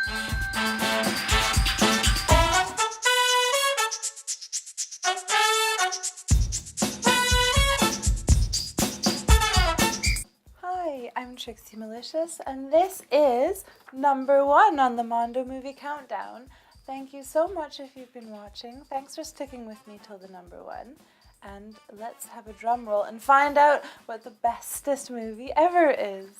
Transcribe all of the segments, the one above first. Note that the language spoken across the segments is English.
Hi, I'm Trixie Malicious, and this is number 1 on the Mondo Movie Countdown. Thank you so much if you've been watching. Thanks for sticking with me till the number 1. And let's have a drum roll and find out what the bestest movie ever is.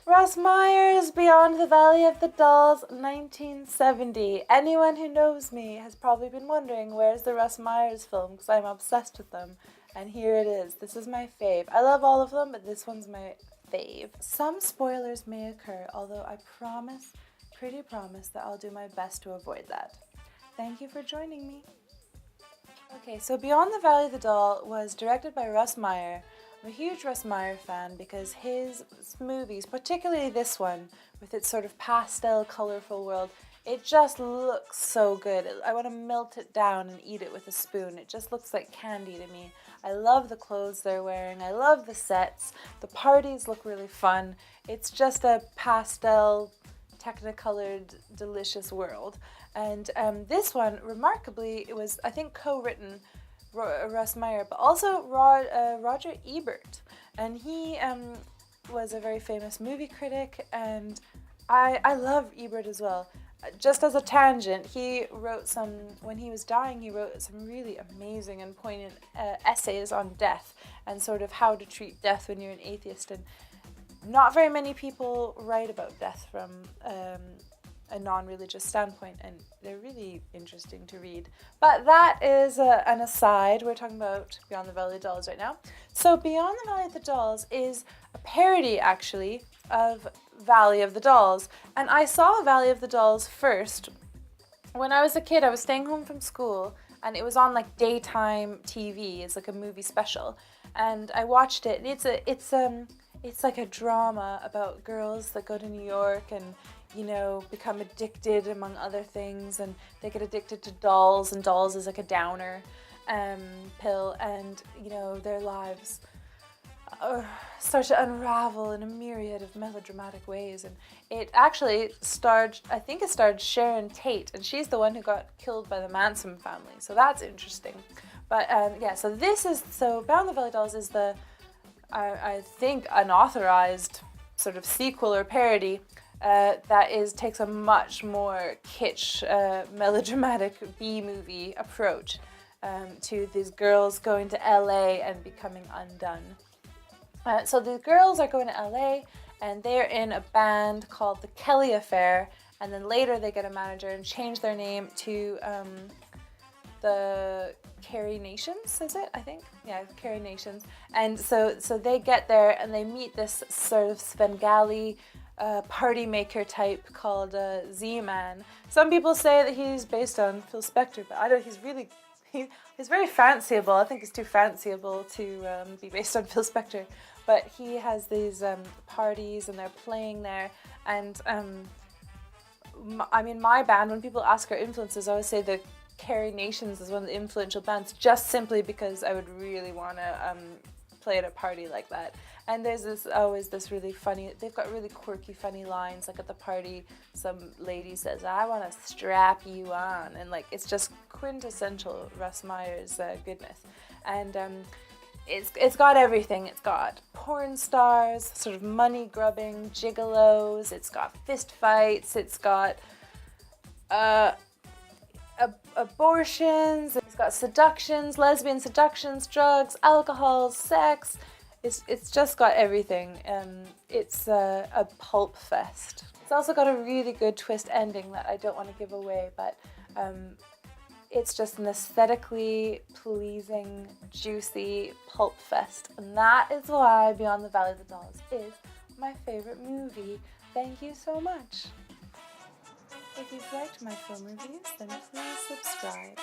Russ Meyer's Beyond the Valley of the Dolls, 1970. Anyone who knows me has probably been wondering where's the Russ Meyer's film, because I'm obsessed with them. And here it is. This is my fave. I love all of them, but this one's my fave. Some spoilers may occur, although I pretty promise that I'll do my best to avoid that. Thank you for joining me. Okay, so Beyond the Valley of the Doll was directed by Russ Meyer. I'm a huge Russ Meyer fan because his movies, particularly this one, with its sort of pastel, colorful world, it just looks so good. I want to melt it down and eat it with a spoon. It just looks like candy to me. I love the clothes they're wearing. I love the sets. The parties look really fun. It's just a pastel, technicolored, delicious world. And this one, remarkably, it was, I think, co-written Russ Meyer, but also Roger Ebert. And he was a very famous movie critic, and I love Ebert as well. Just as a tangent, he wrote when he was dying, he wrote some really amazing and poignant essays on death and sort of how to treat death when you're an atheist. And not very many people write about death from a non-religious standpoint, and they're really interesting to read. But that is an aside. We're talking about Beyond the Valley of the Dolls right now. So Beyond the Valley of the Dolls is a parody, actually, of Valley of the Dolls. And I saw Valley of the Dolls first when I was a kid. I was staying home from school, and it was on like daytime TV. It's like a movie special, and I watched it. And it's like a drama about girls that go to New York and, you know, become addicted among other things, and they get addicted to dolls, and dolls is like a downer pill, and, you know, their lives start to unravel in a myriad of melodramatic ways. And it actually starred Sharon Tate, and she's the one who got killed by the Manson family, so that's interesting. But yeah, so Beyond the Valley of Dolls is the I think unauthorized sort of sequel or parody takes a much more kitsch, melodramatic B-movie approach to these girls going to LA and becoming undone. So the girls are going to LA, and they're in a band called the Kelly Affair, and then later they get a manager and change their name to the Carrie Nations, is it? I think? Yeah, Carrie Nations. And so they get there and they meet this sort of Svengali party maker type called Z-Man. Some people say that he's based on Phil Spector, but I don't. He's very fanciable. I think he's too fanciable to be based on Phil Spector. But he has these parties, and they're playing there. And my band, when people ask our influences, I always say that Carrie Nations is one of the influential bands, just simply because I would really want to play at a party like that. And there's always this really funny, they've got really quirky, funny lines. Like at the party, some lady says, "I want to strap you on," and like it's just quintessential Russ Meyer's goodness. And it's got everything. It's got porn stars, sort of money grubbing gigolos. It's got fist fights. It's got abortions, it's got seductions, lesbian seductions, drugs, alcohol, sex. It's just got everything. It's a pulp fest. It's also got a really good twist ending that I don't want to give away, but it's just an aesthetically pleasing, juicy pulp fest. And that is why Beyond the Valley of the Dolls is my favorite movie. Thank you so much. If you've liked my film reviews, then please subscribe.